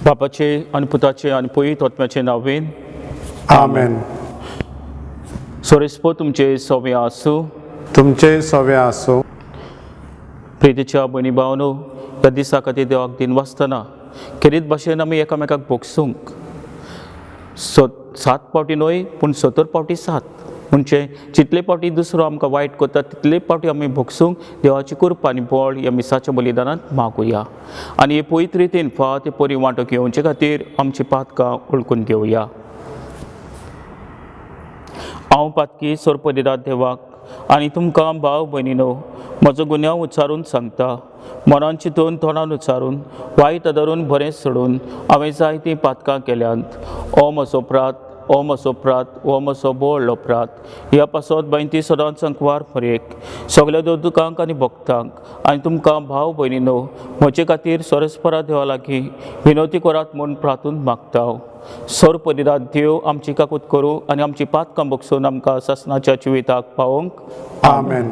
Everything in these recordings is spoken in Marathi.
बापाचे आनी पुताचे आनी पवित्र आत्म्याचे नांवेन आमेन. सोरेस्पो तुमचे सव्य आसूं. तुमचे सवे आसूं. प्रितीच्या भयणी भावनो, ह्या दिसा खातीर देवाक दिन वाचतना खेरीत भाशेन आमी एकामेकाक भोगसूंक 7 पावटी न्हय पूण 70 पावटी 7 म्हणजे जितले पावटी दुसरो आमकां वायट करता तितले पावटी आमी भोगसूंक देवाची कृपा आनी बळ ह्या मिसाच्या बलिदानांत मागुया. आनी हे पवित्र रितीन फावती परी वांटो घेवचे खातीर आमची पातकां उळकून घेवया. हांव पातकी सोरपदिरात देवाक आनी तुमकां भाव भयणीनो म्हजो गुन्यांव उच्चारून सांगता. मनान चिंतून तोंडान उच्चारून वायट धरून बरें सोडून हांवें जायतीं पातकां केल्यांत. हो म्हजो अपराध, हो म्हजो अपराध, हो म्हजो बोळ अपराध. ह्या पासत बायंती सदांच संकवार फरेक सगळ्या दोतोकांक आनी भक्तांक आनी तुमकां भाव भयणीनो म्हजे खातीर सोरेस्परा देवा लागीं विनवती करात म्हूण प्रार्थून मागता. सोरपदिरात देव आमची काकूत करूं आनी आमची पातकां भोगसून आमकां सासणाच्या जिविताक पावोवंक. आमेन.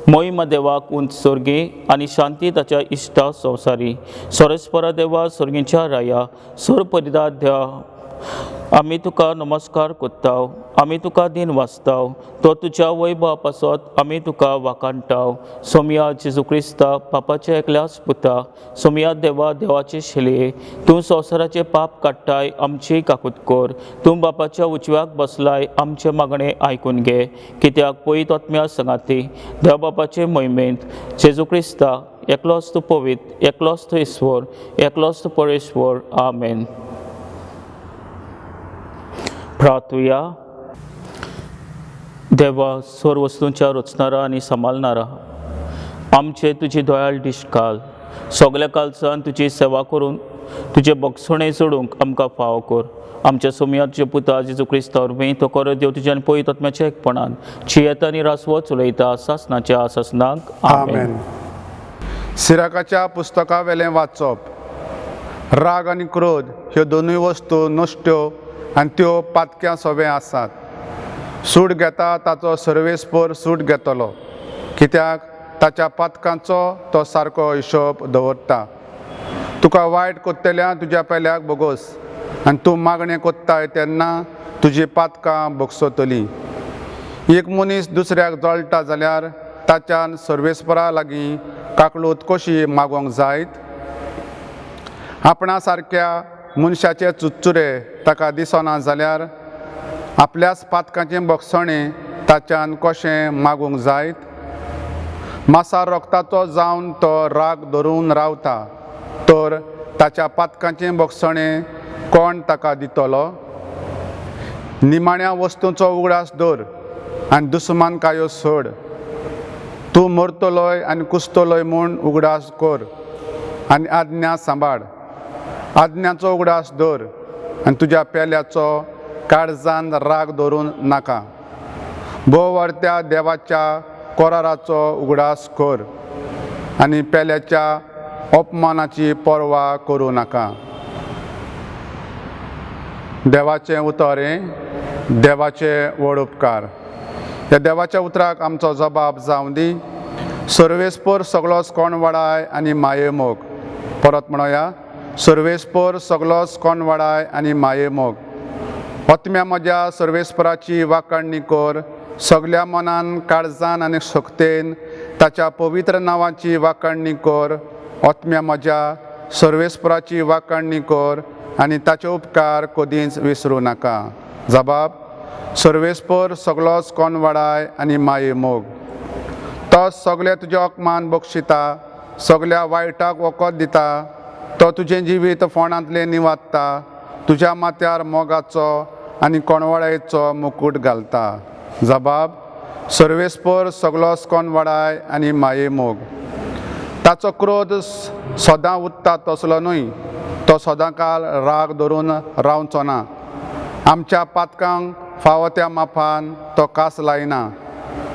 मोहिमा देवाक उंच सोर्गी आनी शांती ताच्या इश्टा संवसारी. सोरेस्परा देवा सोर्गीच्या राया सोरपदिरात देवा आमी तुका नमस्कार कोत्ताव. आमी तुका दिन वाचताव. तो तुज्या वैभवा पासत आमी तुका वाकाणटाव. सोमया जेजू क्रिस्ता पापाच्या एकल्याच पुता. सोमया देवा देवाचे शेलये तूं संवसाराचे पाप काडटाय आमची काकूत कोर. तूं बापाच्या उजव्याक बसलाय आमचे मागणें आयकून घे. कित्याक पवित्र आत्म्या संगाती देवा बापाचे मोहिमेंत जेजू क्रिस्ता एकलोच तूं पवित्र, एकलोच तूं ईश्वर, एकलोच तूं परेश्वर. आमेन. प्रार्थुया. देवा सोर वस्तूंच्या रचणारा आनी सांबाळणारा आमचे तुजी दयाळ दिश्काल सगल्या कालसान तुजी सेवा करून तुजे भोगसणे जोडूंक आमकां फाव कर. आमच्या सोमयाचे पुता जेजू क्रिस्ता वरवीं तो कर देव तुज्या आनी पवित्र आत्म्याच्या एकपणान जियेता आनी रासवत चलयता सासणाच्या सासणाक. आमेन. सिराकाच्या पुस्तका वेलें वाचप. राग आनी क्रोध ह्यो दोनूय वस्तू नश्ट्यो आनी त्यो पातक्या सवे आसात. सूट घेता ताचो सर्वेस्पर सूट घेतलो कित्याक ताच्या पातकांचो तो सारको हिशोब दवरता. तुका वायट कोत्तेल्या तुज्या पेल्याक बोगोस आनी तूं मागणें कोत्ताय तेन्ना तुजी पातकां भोगसतली. एक मनीस दुसऱ्याक जळटा जाल्यार ताच्यान सर्वेस्परा लागीं काकळूत कशी मागोंक जायत. आपणा सारक्या मनशाचे चुचुरे ताका दिसना जाल्यार आपल्याच पातकांचें भोगसणें ताच्यान कशें मागूंक जायत. मासा रोगताचो जावन तो राग धरून रावता तर ताच्या पातकांचें भोगसणें कोण ताका दितलो. निमाण्या वस्तूंचो उगडास दवर आनी दुस्मानकायो सोड. तूं मरतलोय आनी कुसतलोय म्हूण उगडास कर आनी आज्ञा सांबाळ. आज्ञाचो उगडास दवर आनी तुज्या पेल्याचो काळजान राग धरून नाका. भोवरत्या देवाच्या कोराराचो उगडास कर आनी पेल्याच्या अपमानाची पर्वा करूं नाका. देवाचें उतरें. देवाचे व्हड उपकार. ह्या देवाच्या उतराक आमचो जबाब जावं दी. सर्वेस्पर सगळोच कोण वाडाय आनी माये मोग. परत म्हणया. सर्वेस्पर सगळोच कोण वाडाय आनी माये मोग. आत्म्या म्हज्या सर्वेस्पराची वाखाणणी कर. सगल्या मनान काळजान आनी शक्तेन ताच्या पवित्र नांवाची वाखाणणी कर. आत्म्या म्हज्या सर्वेस्पराची वाखाणणी कर आनी ताचे उपकार कधीच विसरूं नाका. जबाब. सर्वेस्पर सगळोच कोण वाडाय आनी माये मोग. तो सगळे तुजे अपमान बक्षिता. सगल्या वायटाक वखद दिता. तो तुजें जिवीत फोंडांतलें निवात्ता. तुज्या माथ्यार मोगाचो आनी कोणवडायेचो मुकूट घालता. जबाब: सर्वेस्पर सगळोच कोणवडाय आनी माये मोग. ताचो क्रोध सदां उत्ता तसलो न्हय, तो सदां काल राग धरून रावचो ना. आमच्या पातकांक फावो त्या मापान तो कास लायना.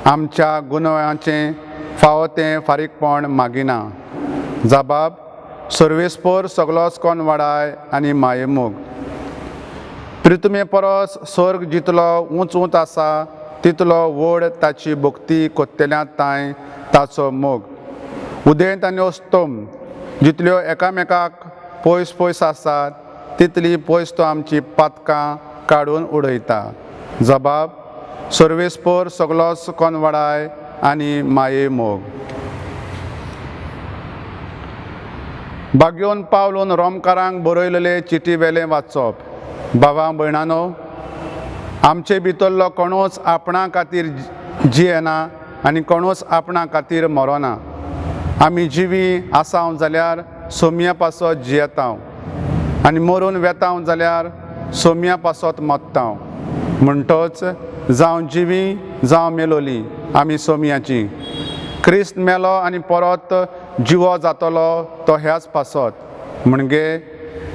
आमच्या गुन्यांचें फावो तें फारीकपण मागिना. जबाब: सर्वेस्पर सगळोच कोणवडाय आनी माये मोग. प्रितुमे परस स्वर्ग जितलो उंच उंच आसा तितलो व्हड ताची भक्ती कोत्तेल्यांत तांय ताचो मोग. उदेंत आनी ओस्तोम जितल्यो एकामेकाक पयस पयस आसात तितली पयस तो आमची पातकां काडून उडयता. जबाब: सर्वेस्पर सगळोच कोणवडाय आनी माये मोग. बागयोन पावलून रोमकारांक बरयलेले चिटी वेलें वाचप. भावां भयणांनो, आमचे भितरलो कोणूच आपणा खातीर जियेना आनी कोणूच आपणा खातीर मरोना. आमी जिवी आसांव जाल्यार सोमया पासत जियेतांव आनी मरून वेतांव जाल्यार सोमया पासत मरतांव. म्हणटच जावं जिवी जावं मेलोली आमी सोमयाची. क्रिस्त मेलो आनी परत जिवो जातलो तो ह्याच पासत, म्हणजे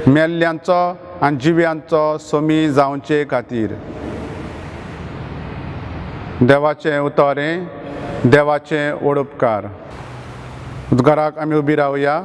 मेल्ल्यांचो आनी जिव्यांचो सोमी जावचे खातीर. देवाचें उतोरें, देवाचें ओडपकार. उद्गाराक आमी उबी रावया.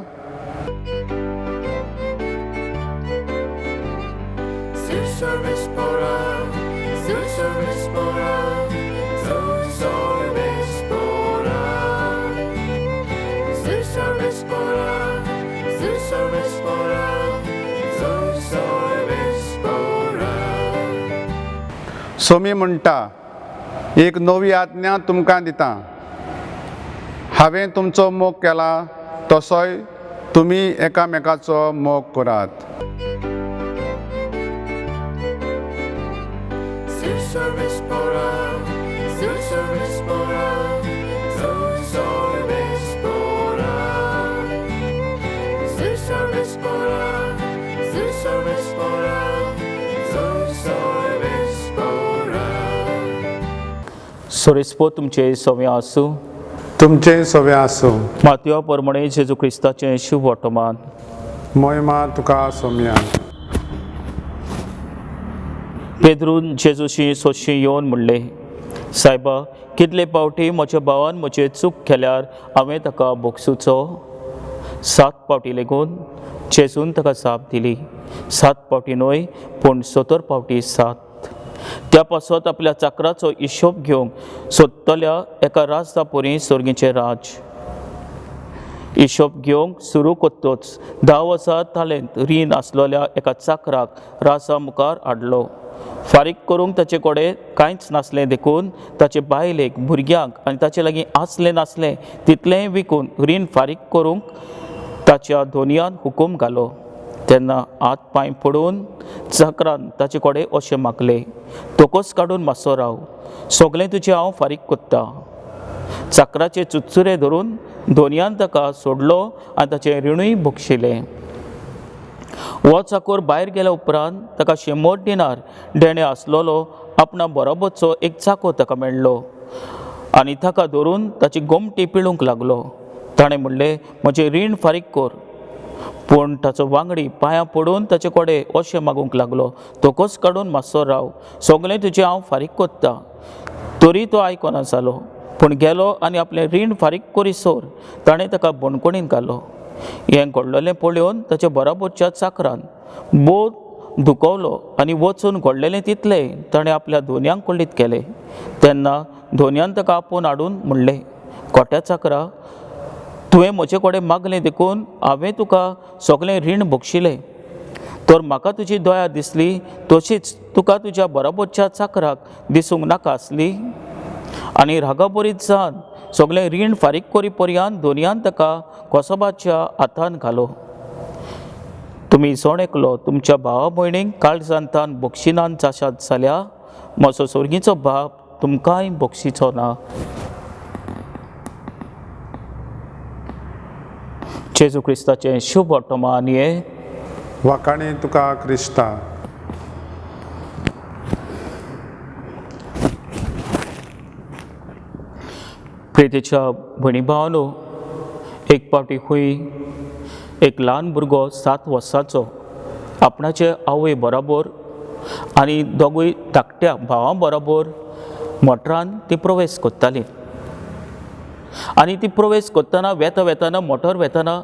सोमी म्हणटा, एक नवी आज्ञा तुमकां दितां. हांवें तुमचो मोग केला तसोय तुमी एकामेकाचो मोग करात. सोरेस्पो तुमचे सव्या आसूं. तुमचे सवे आसूं. मातया परमणे जेजू क्रिस्ताचें शुभ वर्तमान. मोहिमा तुका सोम्या. पेद्रून जेजूशी सोदशी येवन म्हणलें, सायबा, कितले पावटी म्हज्या भावान म्हजें चूक केल्यार हांवें ताका बोगसूचो? 7 पावटी लेगून जेजून ताका जाप दिली. 7 पावटी न्हय, पूण 70 पावटी 7. त्या पासत आपल्या चाकराचो हिशोब घेवंक सोदतल्या एका राजा परी सर्गीचें राज. हिशोब घेवंक सुरू कोत्तोच 10 वर्सां तालेंत रीण आसलेल्या एका चाकराक राजा मुखार हाडलो. फारीक करूंक ताचे कडेन कांयच नासलें देखून ताचे बायलेक, भुरग्यांक आनी ताचे लागीं आसलें नासलें तितलेंय विकून रीण फारीक करूंक ताच्या दोनयान हुकूम घालो. तेन्ना हात पांय पडून चाकरान ताचे कडेन अशें मागलें, तोकोच काडून मातसो राव, सगलें तुजें हांव फारीक कोत्तां. चाकराचे चुचुरे धरून दोनयान ताका सोडलो आनी ताचें रिणूय भोगशिलें. हो चाकर भायर गेल्या उपरांत ताका 100 दिनार देणे आसलोलो आपणा बरोबरचो एक चाको ताका मेळ्ळो आनी ताका धरून ताची गोमटी पिळूंक लागलो. ताणें म्हणलें, म्हजें रीण फारीक कर. पूण ताचो वांगडी पांयां पडून ताचे कडेन अशें मागूंक लागलो, तोकोच काडून मातसो राव, सगलें तुजें हांव फारीक कोत्तां. तरी तो आयकोना जालो, पूण गेलो आनी आपलें रीण फारीक करीसोर ताणें ताका बणकुणीन घालो. हें घडलेलें पळोवन ताच्या बरोबरच्या चाकरान बोध दुखवलो आनी वचून घडलेलें तितलें ताणें आपल्या दोनयांक कळीत केलें. तेन्ना दोनयान ताका आपोवन हाडून म्हणलें, खोट्या चाकरा, तुवें म्हजे कडेन मागलें देखून हांवें तुका सगलें रीण भोगशिलें. तर म्हाका तुजी दया दिसली तशीच तुका तुज्या बरोबरच्या चाकराक दिसूंक नाका आसली. आनी रागाबरीत जावन सगलें रीण फारीक करी पर्यंत दोनयान ताका कोसोबाच्या हातान घालो. तुमी इसवण एकलो तुमच्या भावा भयणीक काळजांतान बक्षिनान जाशात जाल्यार म्हजो सर्गीचो बाप तुमकांय बक्षिचो ना. जेजू क्रिस्ताचें शुभ वर्तमान हे. वाकाणी तुका क्रिस्ता. प्रितेच्या भणी भावानो, एक पावटी खूंय एक ल्हान भुरगो 7 वर्सांचो आपणाचे आवय बरोबर आनी दोगूय धाकट्या भावां बरोबर मोटरान ती प्रवेश करताली. आनी ती प्रवेश करतना वेताना मोटर वेताना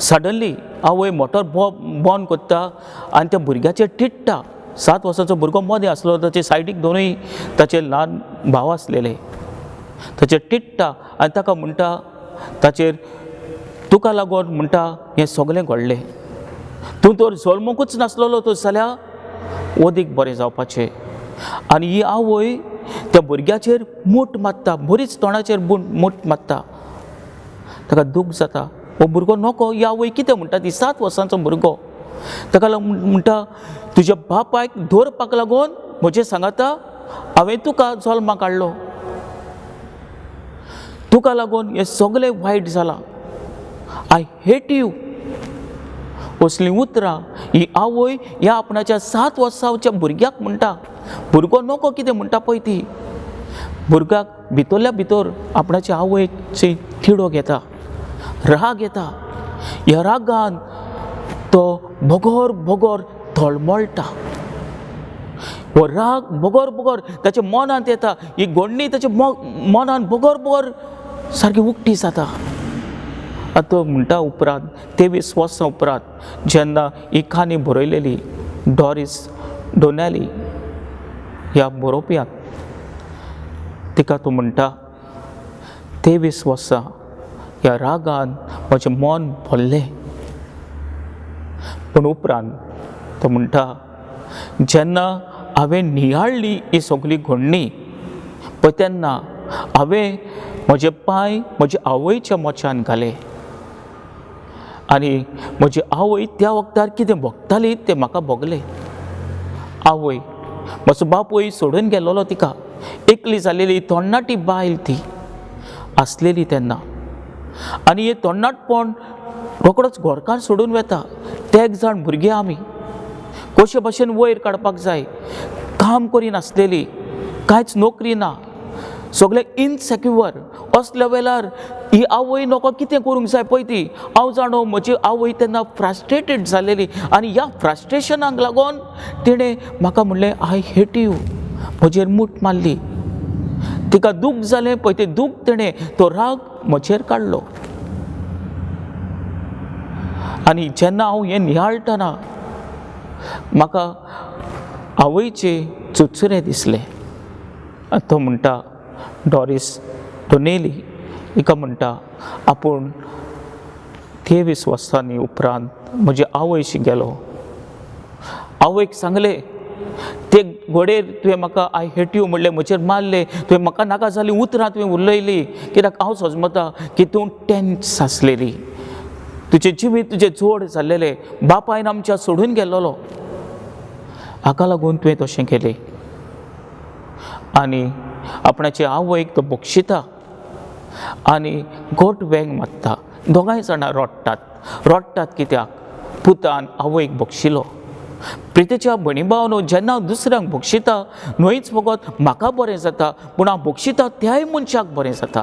सडनली आवय मोटर बंद करता आनी त्या भुरग्याचेर टिट्टा. 7 वर्सांचो भुरगो मदें आसलो, ताचे सायडीक दोनूय ताचे ल्हान भाव आसलेले. ताचेर टिट्टा आनी ताका म्हणटा, ताचेर तुका लागून म्हणटा हें सगळें घडलें. तूं तर जल्मूंकूच नासलेलो तर जाल्यार ओदीक बरें जावपाचें. आनी ही आवय त्या भुरग्याचेर मूठ मारता, बरीच तोंडाचेर मूठ मारता. ताका दूख जाता. हो भुरगो नको. ही आवय कितें म्हणटा, ती 7 वर्सांचो भुरगो ताका म्हणटा, तुज्या बापायक दवरपाक लागून म्हजें सांगाता हांवें तुका जल्माक हाडलो, तुका लागून हें सगळें वायट जालां, आय हेट यू. असलीं उतरां ही आवय ह्या आपणाच्या 7 वर्सांच्या भुरग्याक म्हणटा. भुरगो नको कितें म्हणटा पळय ती. भुरग्याक भितरल्या भितर आपणाच्या आवयची तिडो घेता, राग येता. ह्या रागान तो भोगोर तळमळटा. हो राग भोगोर ताच्या मनांत येता. ही घडणी ताच्या मनांत भोगोर सारकी उक्ती जाता. आतां म्हणटा उपरांत 23 वर्सां उपरांत जेन्ना ही काणी बरयलेली डॉरिस डोनेली ह्या बरोवप्याक, तिका तो म्हणटा, 23 वर्सां ह्या रागान म्हजें मन भरलें. पूण उपरांत तो म्हणटा, जेन्ना हांवें नियाळ्ळी ही सगळी घडणी पळय तेन्ना हांवें म्हजे पांय म्हजे आवयच्या मोच्यान घाले. आनी म्हजी आवय त्या वखदार कितें भोगताली तें म्हाका भोगलें. आवय म्हजो बापूय सोडून गेल्लो तिका. एकली जालेली तरणाटी बायल ती आसलेली तेन्ना. आनी हें तरणाटपण रोखडोच घोरकार सोडून वेता. ते एक जाण भुरगे आमी कशे भाशेन वयर काडपाक जाय. काम करिनासलेली, कांयच नोकरी ना, सगळें इनसेक्युअर. असल्या वेळार ही आवय नोको कितें करूंक जाय पळय ती. हांव जाणो म्हजी आवय तेन्ना फ्रस्ट्रेटेड जालेली आनी ह्या फ्रस्ट्रेशनाक लागून तिणें म्हाका म्हणलें आय हेट यू. म्हजेर मूठ मारली. तिका दूख जालें पळय तें दूख तिणें तो राग म्हजेर काडलो. आनी जेन्ना हांव हें नियाळटना म्हाका आवयचे चुचुरे दिसले. तो म्हणटा, डॉरिस डोनेली हिका म्हणटा, आपूण 23 वर्सांनी उपरांत म्हजे आवयशी गेलो. आवयक सांगलें, ते घोडेर तुवें म्हाका आय हेट यू म्हणलें, म्हजेर मारलें, तुवें म्हाका नाका जालीं उतरां तुवें उलयली. कित्याक हांव समजता की तूं टेन्स आसलेली, तुजें जिवीत तुजें जोड जाल्लेलें, बापायन आमच्या सोडून गेल्लो, हाका लागून तुवें तशें केलें. आनी आपणाचे आवयक तो बक्षिता आनी गोट वेंग मारता. दोगांय जाणां रोडटात कित्याक पुतान आवयक बक्षिलो. प्रितेच्या भणी भावानो, जेन्ना हांव दुसऱ्यांक बक्षिता न्हयच फकत म्हाका बरें जाता, पूण हांव बक्षिता त्याय मनशाक बरें जाता,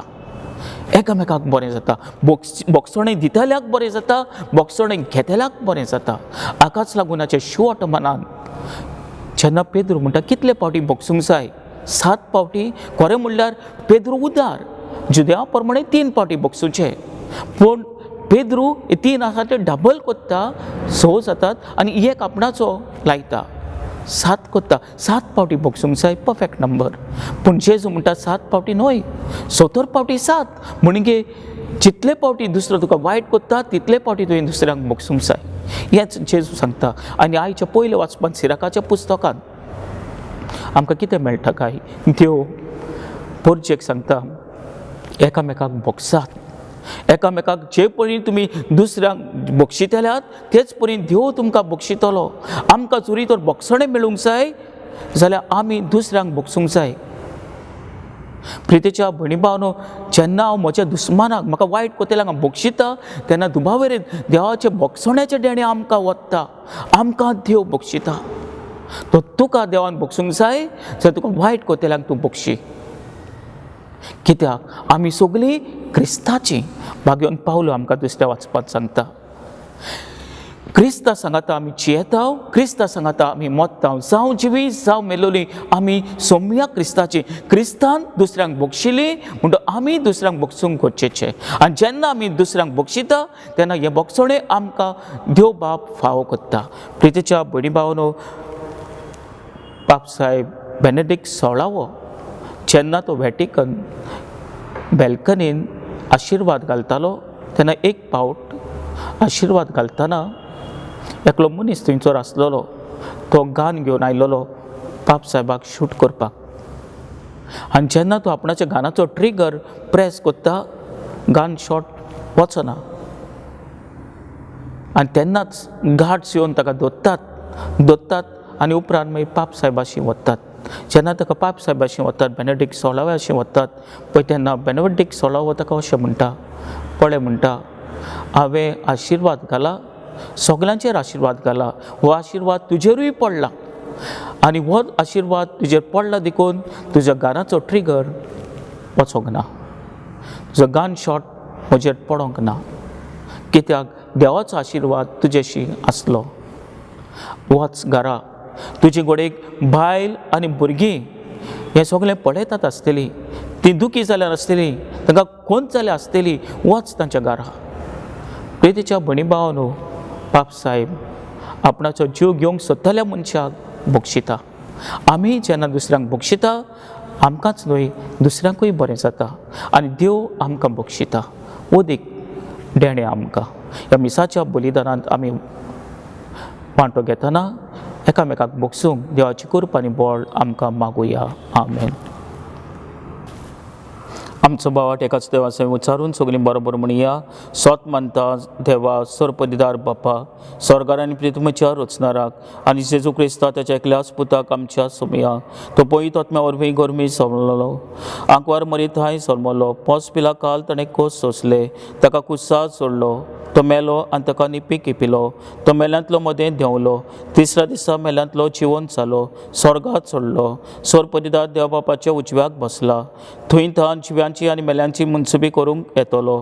एकामेकाक बरें जाता. बोगसणें दितल्याक बरें जाता, बोगसणें घेतल्याक बरें जाता. हाकाच लागून हाचे शेवट मनान जेन्ना पेद्रू म्हणटा कितले पावटी बोगसूंक जाय, 7 पावटी. खरें म्हणल्यार पेद्रू उदार, जुद्या प्रमाणे 3 पावटी बोगसूचे. पूण पेद्रू 3 आसा ते डबल कोत्ता, 6 जातात आनी एक आपणाचो लायता, 7 कोत्ता. 7 पावटी बोगसूंक जाय, परफेक्ट नंबर. पूण जेजू म्हणटा 7 पावटी न्हय, 70 पावटी 7. म्हणजे जितले पावटी दुसरो तुका वायट कोत्ता तितले पावटी तुवें दुसऱ्यांक बोगसूंक जाय. हेंच जेजू सांगता. आनी आयच्या पयले वाचपान सिराकाच्या पुस्तकान आमकां कितें मेळटा काय, देव पोरचेक सांगता, एकामेकाक बोगसात. एकामेकाक जे परी तुमी दुसऱ्यांक बक्षितल्यात तेच परी देव तुमकां बक्षितलो. आमकां चोरी तर बोगसणें मेळूंक जाय जाल्यार आमी दुसऱ्यांक बोगसूंक जाय. प्रितेच्या भणी भावानो, जेन्ना हांव म्हज्या दुस्मानाक म्हाका वायट कोतेल्यांक हांव बक्षिता तेन्ना दुबावेरेन देवाचे बोगसण्याचे देणे आमकां वत्ता, आमकां देव बक्षिता. तो तुका देवान बक्षूंक जाय जाल्यार तुका वायट कोतेल्यांक तूं बक्षी. कित्याक आमी सगळीं क्रिस्ताची भाग्योन पावलो आमकां दुसऱ्या वाचपाक सांगता. क्रिस्ता सांगाता आमी जियेता, क्रिस्ता सांगाता आमी मोत्ता, जावं जिवी जावं मेलोली आमी सोम्या क्रिस्ताची. क्रिस्तान दुसऱ्यांक बक्षिली म्हणटो आमी दुसऱ्यांक बक्षूंक गरजेचें. आनी जेन्ना आमी दुसऱ्यांक बक्षिता तेन्ना हे बक्षणे आमकां देव बाप फावो करता. प्रितीच्या भयणी भावांनो, पाप साहेब बेनेडिक्ट 16वो जेन्ना तो व्हॅटिकन बॅल्कनीन आशिर्वाद घालतालो तेन्ना एक पावट आशिर्वाद घालतना एकलो मनीस थंयसर आसलेलो, तो गान घेवन आयलोलो पाप साहेबाक शूट करपाक. आनी जेन्ना तो आपणाच्या गानाचो ट्रिगर प्रेस करता गान शॉट वचना. आनी तेन्नाच गार्ड्स येवन ताका दोत्तात आनी उपरांत मागीर पाप साहेबाशी वतात. जेन्ना ताका पाप साहेबाशी वतात, बेनेडिक्ट 16व्याशी वतात पळय, तेन्ना बेनेडिक्ट 16वो ताका अशें म्हणटा, पळय म्हणटा, हांवें आशिर्वाद घाला, सगळ्यांचेर आशिर्वाद घाला, हो आशिर्वाद तुजेरूय पडला आनी हो आशिर्वाद तुजेर पडला देखून तुज्या गानाचो ट्रिगर वचोंक ना, तुजो गान शॉट म्हजेर पडोंक ना, कित्याक देवाचो आशिर्वाद तुजेशी आसलो. वच घरा, तुजे गोडेक बायल आनी भुरगीं हें सगळें पळयतात आसतलीं, तीं दुखी जाल्यार आसतलीं, तांकां कोंत जाल्यार आसतलीं, वच तांच्या घरा. प्रितीच्या भयणी भावांनो, पाप साहेब आपणाचो जीव घेवंक सोदतल्या मनशाक बक्षिता. आमी जेन्ना दुसऱ्यांक बक्षिता आमकांच न्हय दुसऱ्यांकूय बरें जाता आनी देव आमकां बक्षिता. ओदीक देणे आमकां. ह्या मिसाच्या बलिदानांत आमी वांटो घेतना एकामेकाक बक्षूंक देवाची कृपा आनी बळ आमकां मागुया. आमेन. आमचो भावाट एकाच देवाचें उच्चारून सगळीं बरोबर म्हणया. सोत मानता देवा सर्पदिदार बापा, स्वर्गार आनी पृथ्वीच्या रचणाराक आनी जेजू क्रिस्ता तेच्या एकल्याच पुताक आमच्या सोमया, तो पयत आत्म्या वरवीं गरमी सोमलो, आंकवार मरीत हाय सोलमलो, पोस पिला काल ताणें कोस सोंसले, ताका कुस्सार सोडलो, तो मेलो आनी ताका निपी किपिलो, तो मेल्यांतलो मदें देंवलो, तिसऱ्या दिसा मेल्यांतलो जिवंत जालो, स्वर्गात सोडलो, सर्पदिदार देवा बापाच्या उजव्याक बसला, थंय तान जिव्यांची आनी मेल्यांची मुनसुबी करूंक येतलो.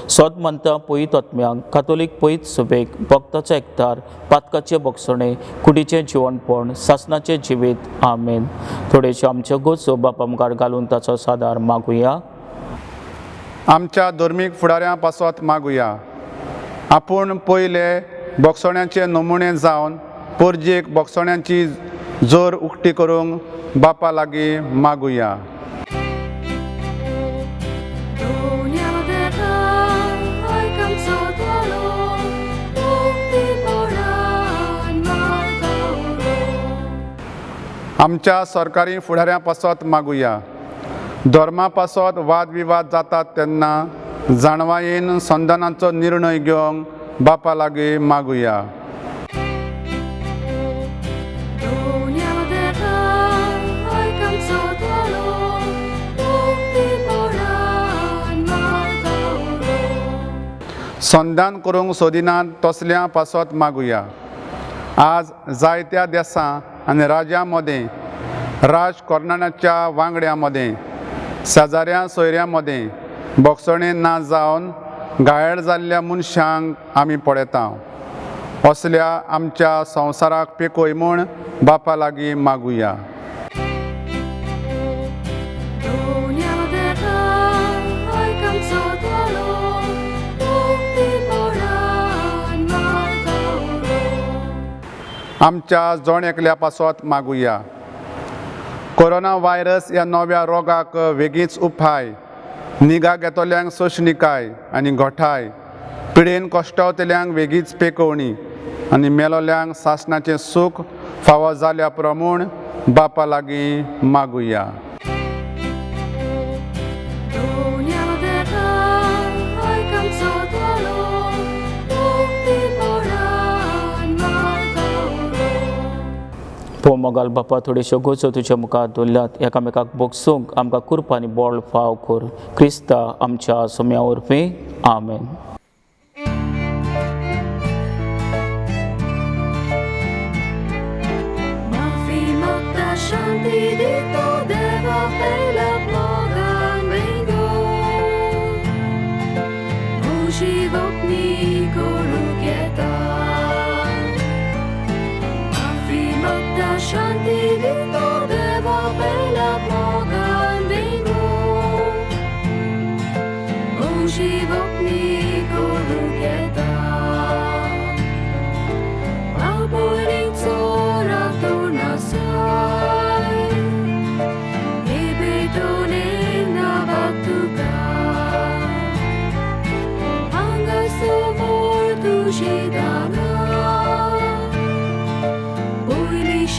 सोद मानता पयत आत्म्यांक, कातोलीक पयत सुबेक, भक्ताचो एकतार, पातकाचे बक्षणे, कुडीचें जिवणपण, सासणाचें जिवीत. आमेन. थोडेशे आमच्यो गोचो बापा मुखार घालून ताचो सादार मागुया. आमच्या धर्मीक फुडाऱ्यां पासत मागुया. आपूण पयले बक्षण्याचे नमुणे जावन परजेक बक्षण्याची जोर उक्ती करूंक बापा लागीं मागुया. आमच्या सरकारी फुडाऱ्यां पासत मागुया. धर्मा पासत वाद विवाद जातात तेन्ना जाणवायेन संधानाचो निर्णय घेवंक बापा लागीं मागुया. संधान करूंक सोदिनात तसल्या पासत मागुया. आज जायत्या देशां आनी राज्यां मदें, राजकारणाच्या वांगड्यां मदें, शेजाऱ्या सोयऱ्यां मदें बक्षणे ना जावन घायल जाल्ल्या मनशांक आमी पळयता. असल्या आमच्या संवसाराक पेकोय म्हूण बापा लागीं मागुया. आमच्या जोण एकल्या पासत मागुया. कोरोना व्हायरस ह्या नव्या रोगाक वेगळीच उपाय, निगा घेतल्यांक सोंशणिकाय आनी गोठाय, पिडेन कश्टावतल्यांक वेगळीच पेकोवणी आनी मेलोल्यांक सासणाचें सूख फावो जाल्या प्रमाण बापा लागीं मागुया. मोगाल बापा थोड्योश्यो गोचो तुज्या मुखार दवरल्यात, एकामेकाक बक्षूंक आमकां कृपा आनी बळ फाव कर. क्रिस्ता आमच्या सोम्या वरवीं. आमेन. Shanti dito deva per la moga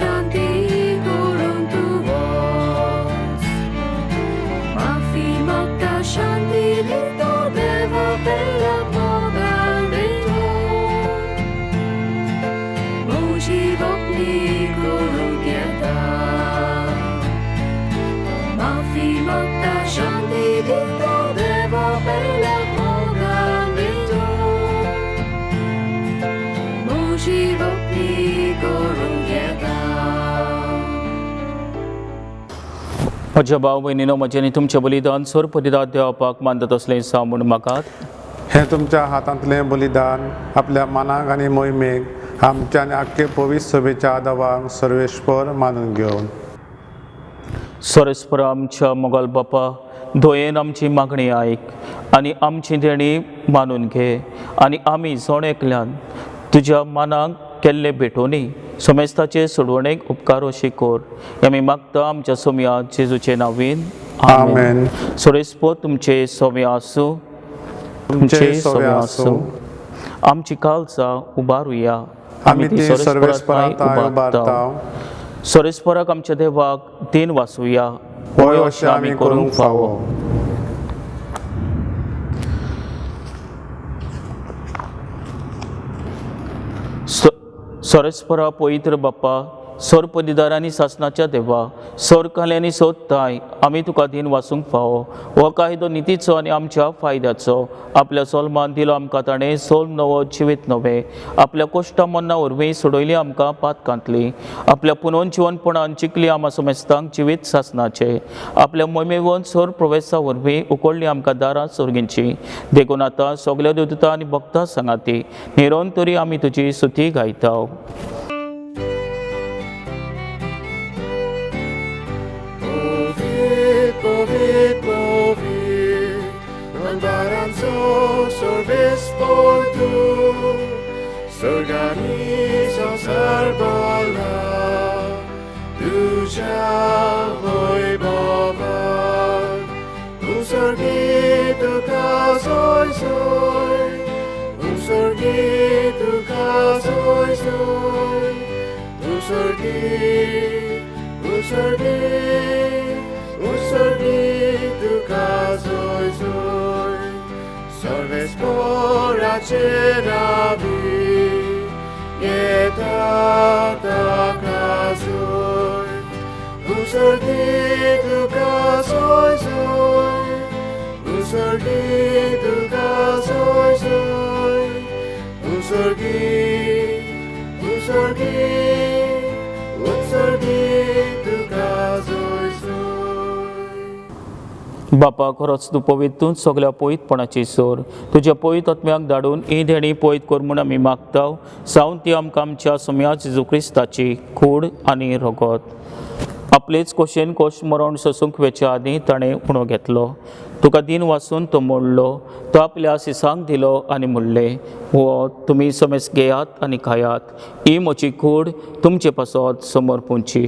shanti gurung tuos. Mafi mokta shanti lito deva bella mogal dito. Moji vokni gurung gyata. Mafi mokta shanti lito deva bella mogal dito. Moji vokni gurung gyata. म्हज्या भाव भयणीनो म्हजें आनी तुमचें बलिदान सोर परिदान देवपाक मानत असलें सांगून म्हाका हे तुमच्या हातांतलें बलिदान आपल्या मनाक आनी मोहिमेक आमच्या आनी आख्खे पवित्र सभेच्या आदाराक सर्वेश्वर मानून घेवन. सरस्पर आमच्या मोगल बापा दोयेन आमची मागणी आयक आनी आमची देणी मानून घे आनी आमी जोण एकल्यान तुज्या मनाक केल्ले भेटोनी समेस्ताचे सोडवणेक उपकार अशी कोर. आमी मागता आमच्या सोम्या जेजूचे नांवेन आमेन. सोरेस्पर तुमचे सोम्य आसूं, तुमचे सोम्य आसूं. आमची काळजां उबारुया आमी ती सर्वेस्परांत उबारताव. सोरेस्पराक आमच्या देवाक दिन वासुया होय अशें आमी करूंक फावो. सोरेस्परा पवित्र बाप्पा सोर परिदार आनी सासणाच्या देवा सोर काले आनी सोदताय आमी तुका दिन वासूंक फावो. हो कायदो नितीचो आनी आमच्या फायद्याचो आपल्या सोलमान दिलो आमकां ताणें सोल नवो जिवीत नवे. आपल्या कोश्टा मन्ना वरवीं सोडयली आमकां पातकांतली. आपल्या पुनोवन जिवनपणान चिकली आमा समेस्तांक जिवीत सासणाचे. आपल्या मोहिमेवन सोर प्रवेशा वरवीं उकोडली आमकां दारां सोर्गींची. देखून आतां सगल्या देवदूतां आनी भक्तां सांगाती निरोन तरी आमी तुजी स्तुती गायताव. Sorvespor tu, sorganizo sarbola, tuja vojbova, usorgi tu kazoj zoj, usorgi tu kazoj zoj, usorgi tu kazoj zoj. Sorvespora ceravi, eta takazoi, usorgi tu kazoi zoi, usorgi tu kazoi zoi, usorgi tu kazoi zoi. बापा खरोच तूं पवित्र सगल्या पवित्रपणाची सोर तुज्या पवित्र आत्म्याक धाडून ही देणी पवित्र कर म्हूण आमी मागताव. जावन ती आमकां आमच्या सोम्या जेजू क्रिस्ताची कूड आनी रगत. आपलेच कोशेन कोश मरण सोसूंक वेच्या आदीं ताणें उणो घेतलो. तुका दिन वाचून तो मोडलो. तो आपल्या सिसांक दिलो आनी म्हणलें हो तुमी समेस घेयात आनी खायात. ही म्हजी कूड तुमचे पासत समोर पोंची.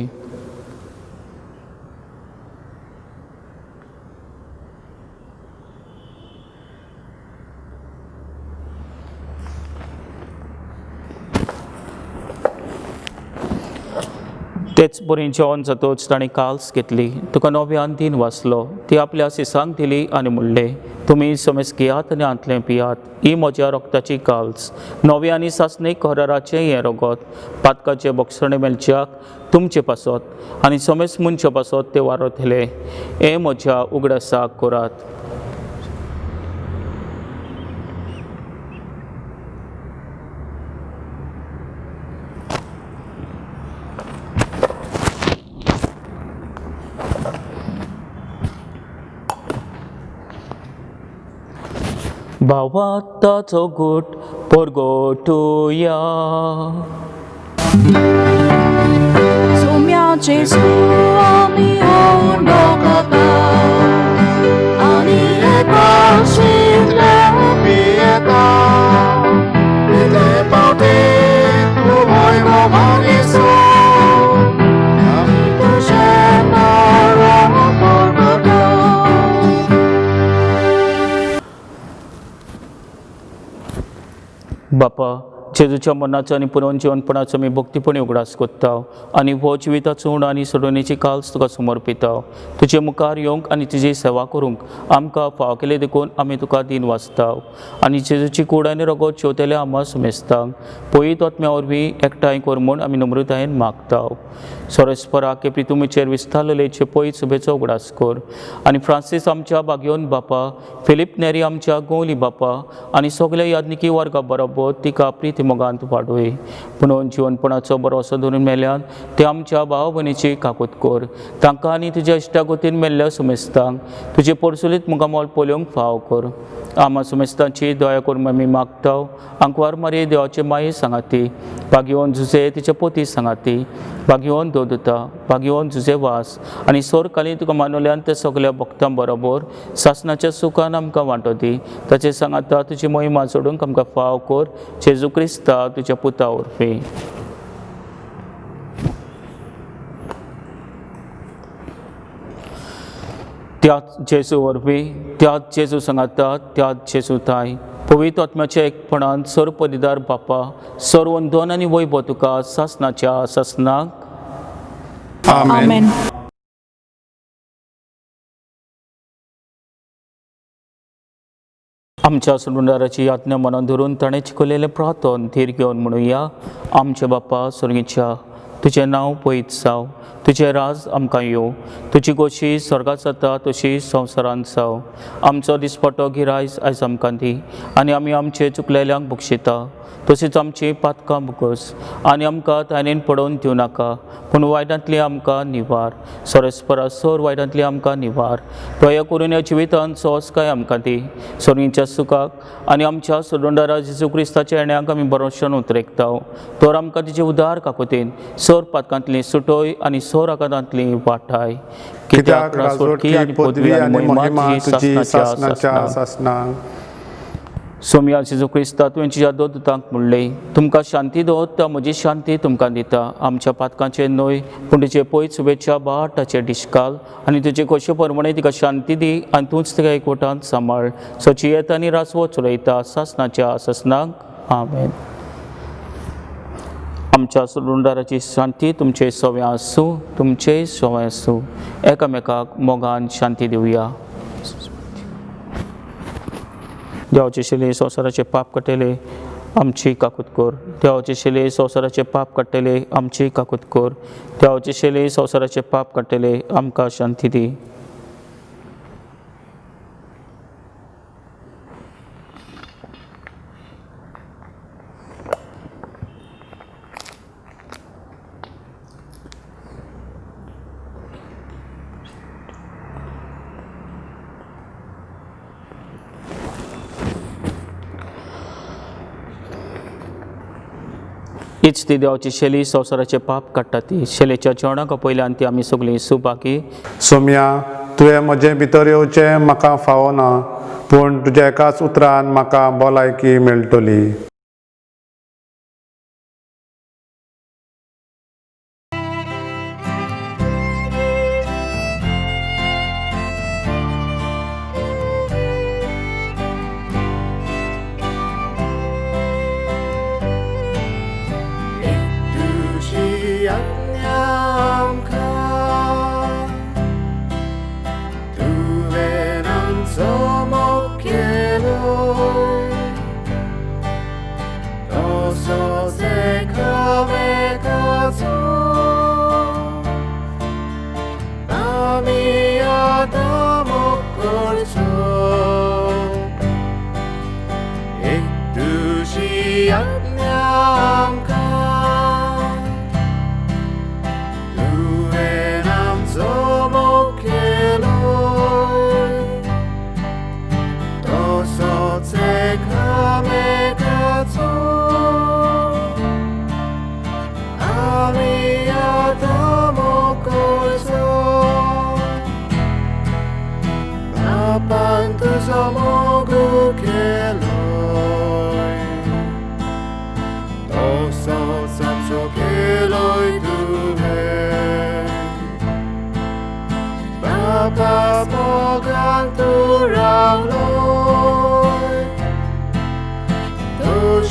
तेच बरें जेवण जातोच ताणें काल्स घेतली. तुका नव्यान दिन वाचलो. ती आपल्या सिसांक दिली आनी म्हणलें तुमी समेस घेयात आनी आंतलें पियात. ही म्हज्या रोगताची काल्स नवे आनी सासणेक कराराचें हें रगत पातकाचे बक्षणे मेलच्याक तुमचे पासत आनी समेस मनशा पासत ते वारतले. हें म्हज्या उगडासाक करात. भावाताचो घोट परगोटुया. सोम्याचे आमी होऊन भोगता आनी येता शितले पियेता. इतले पावटी तूं वैभवानी सो आमी तुजे नांव परगोटा. बापा जेजूच्या मरणाचो आनी पुनर्जीवनपणाचो आमी भक्तीपणी उगडास कोत्ता आनी हो जिविताचो उण आनी सोडवणेची काल्स तुका समर्पिता. तुजे मुखार येवंक आनी तुजी सेवा करूंक आमकां फाव केले देखून आमी तुका दिन वाचता आनी जेजूची कूड आनी रगत शेवतेले आम्हा सुमेस्ता. पयत आत्म्या वरवीं एकठांय कर म्हूण आमी नम्रतायेन मागता. सोरेस्परा केपरी तुमचेर विस्तारलेचे पयत सुबेचो उगडास कर आनी फ्रांसीस आमच्या बागयोन बापा, फिलीप नेरी आमच्या गोवली बापा आनी सगळे याज्ञिकी वर्गा बरोबर तिका प्रिती मोगांत वाडोय. पुणून जीवनपणाचो बरोसो धरून मेल्यान ते आमच्या भाव भयणीची काकूत कर. तांकां आनी तुज्या इश्टागतीन मेल्ल्या सुमेस्तांक तुजे परसुलीत मुगामोल पोलोवंक फाव कर. आम्हा सुमेस्तांची दया करून आमी मागता. आंकवार मारी देवाचे माये सांगाती, बागयोन झुजे तिचे पोती सांगाती, बागयोन दोदुता, बागयोन झुजे वास आनी सोरकाली तुका मानवल्यान ते सगळ्या भक्तां बरोबर सासणाच्या सुखान आमकां वांटो दी. ताचे सांगाता तुजी महिमा सोडूंक आमकां फाव कर. जेजू क्रिस्ता तुज्या पुता वरवीं. त्याच जेजू वरवीं, त्याच जेजू सांगाता, त्याच जेजू ताय, पवित्र आत्म्याच्या एकपणान सर पदवीदार बापा, सर्वंदन आनी वैभव तुका सासणाच्या सासणाक आमेन. आमच्या सुंदराची आज्ञा मनान धरून ताणें शिकयलेलें प्रार्थन धीर घेवन म्हणुया. आमचे बापा स्वर्गीच्या, तुजें नांव पयत जावं, तुजें राज आमकां येवं, तुजी गोशी स्वर्गांत जाता तशी संवसारांत जावं. आमचो दिसपटो गिरायज आयज आमकां दी आनी आमी आमचे चुकलेल्यांक बक्षिता तशीच आमची पातकां बुकस आनी आमकां तायनेन पडोवन दिवं नाका, पूण वायटांतली आमकां निवार. सोरेस्परा सोर वायटांतली आमकां निवार. दया करून ह्या जिवितांत सोंसकाय आमकां दी. सोर्गीच्या सुखाक आनी आमच्या सोडवणदारा जेजू क्रिस्ताच्या येण्याक आमी भरोशान उतरेकता. तर आमकां तिचे उदार काकुतीन सोर पातकांतली सुटोय आनी सोर आकांतांतली वाटाय. कित्याक राजवटकी आनी पदवी आनी महिमा तुजी सासणाच्या सासणाक. सोम्या जेजू क्रिस्ता तुवें दोतांक म्हणले, तुमकां शांती दवरता, म्हजी शांती तुमकां दिता. आमच्या पातकांचे न्हय पूण तुजे पयत सुबेच्या बाटाचे डिश्काल आनी तुजे कशे परमणे तिका शांती दी आनी तूंच तिका एकवटांत सांबाळ. सची येता आनी रासवो चलयता सासणाच्या सासणाक आमेन. आमच्या सुरुंडाराची शांती तुमचे सव्या आसूं, तुमचे सवय आसूं. एकामेकाक मोगान शांती दिवया. देवाचे शिले संवसाराचे पाप काडटले आमची काकूत कर. देवाचे शिले संवसाराचे पाप काडटले आमची काकूत कर. देवाचे शिले संवसाराचे पाप काडटले आमकां शांती दी. हीच ती देवाची शेली संवसाराचे पाप काडटा ती. शेलेच्या जेवणाक पयल्यान ती आमी सगळीं सुबाकी. सोम्या, तुवें म्हजे भितर येवचें म्हाका फावना, पूण तुज्या एकाच उतरान म्हाका भलायकी मेळटली.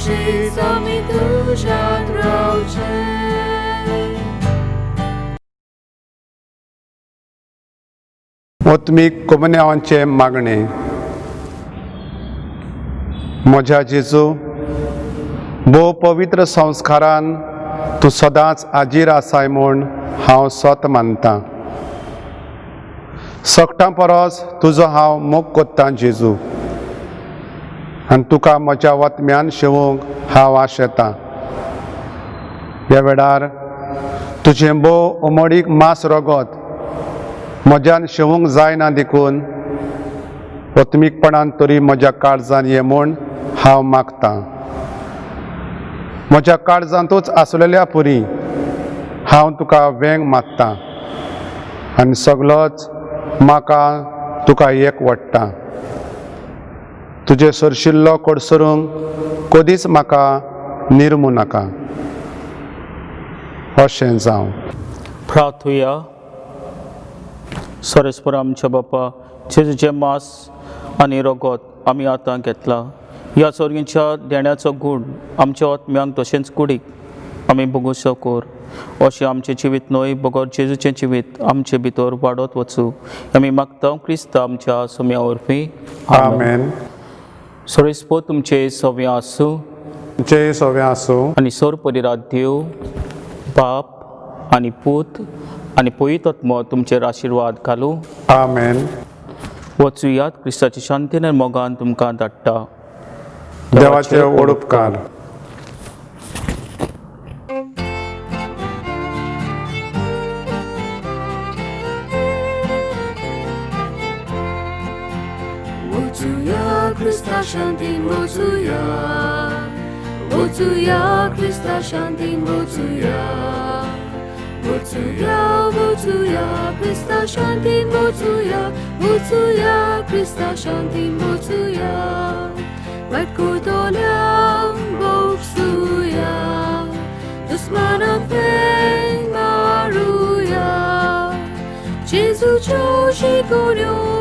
She's आम्ही तुझ्यात रावचे. ओत्मीक कोमन्यांचे मागणे. म्हज्या जेजू, भोव पवित्र संस्कारान तूं सदांच आजीर आसाय म्हूण हांव सत मानतां. सकटां परस तुजो हांव मोग कोत्तां जेजू, आनी तुका म्हज्या वतम्यान शेवूंक हांव आशेतां. ह्या वेळार तुजें भोव उमडीक मास रगत म्हज्यान शेवूंक जायना देखून ओत्मीकपणान तरी म्हज्या काळजान ये म्हूण हांव मागतां. म्हज्या काळजांतूच आसलेल्या पुरी हांव तुका वेंग मागतां आनी सगलोच म्हाका तुका एकवडटा. तुजे सरशिल्लो कोडसरूंक कदीच म्हाका निर्मू नाका. अशें जावं. प्रार्थुया. सरस्पर आमच्या बापा, जेजूचें मांस आनी रगत आमी आतां घेतला. ह्या सर्गीच्या देण्याचो गूण आमच्या आत्म्यांक तशेंच कुडीक आमी भोगूं शकोर. अशें आमचें जिवीत न्हय, बगर जेजूचें जिवीत आमचे भितर वाडत वचूं आमी मागता क्रिस्त आमच्या सोम्या वरवीं. आमेन. सरस्पर तुमचे सव्या आसूं जय सव्या आसूं. आनी सर परिरात देव, बाप आनी पूत आनी पवित्र आत्मो तुमचेर आशिर्वाद घालूं. आमेन. वचुयात, क्रिस्ताची शांतीन आनी मोगान तुमकां धाडटा. देवाचे व्हड उपकार. वचुया क्रिस्ता शांतीन वचुया. वचुया क्रिस्ता शांतीन वचुया. वचुया वचुया क्रिस्ता शांतीन वचुया. वचुया क्रिस्ता शांतीन वचुया. वायट करतल्यांक बोगसुया. दुस्मानाक फेंग मारुया. जेजूच्यो शिकवण्यो